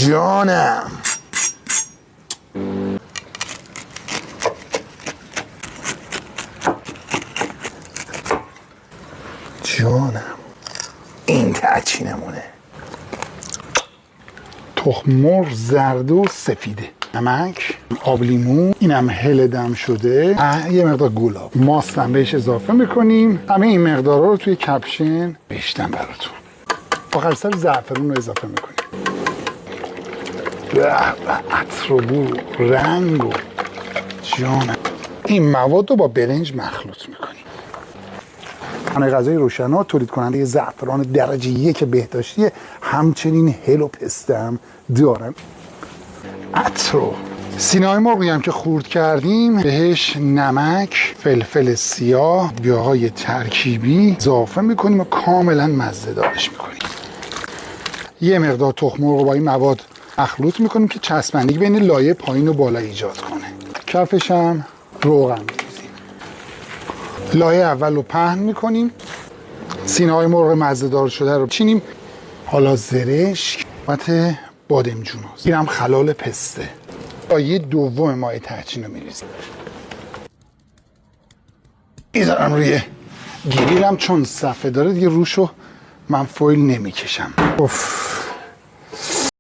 جانم. جانم. این ترچینمونه. تخم مرغ زرد و سفیده، نمک، آب لیمو، اینم هل دم شده، یه مقدار گلاب، ماست هم بهش اضافه میکنیم. همه این مقدارها رو توی کپشن بیشتم براتون. آخر سر زعفرون رو اضافه میکنیم. به عطر و بو رنگ و جانم. این مواد رو با برنج مخلوط میکنیم. خانه غذای روشنا تولید کننده زعفران درجه 1 بهداشتی، همچنین هل و پسته هم دارن. عطر. سینه‌های مرغی هم که خورد کردیم بهش نمک، فلفل سیاه، گیاهای ترکیبی اضافه میکنیم و کاملا مزه دارش میکنیم. یه مقدار تخم مرغ رو با این مواد مخلوط میکنیم که چسبندگی بین لایه پایین و بالا ایجاد کنه. کفش هم روغن می‌ریزیم. لایه اول رو پهن میکنیم. سینه‌های مرغ مزه دار شده رو چینیم. حالا زرشک و بادمجون هست. اینم خلال پسته. لایه دوم مایه ترچین رو میریزیم. میذارم روی گریلم، چون صفحه داره دیگه روشو من فویل نمیکشم. اوف.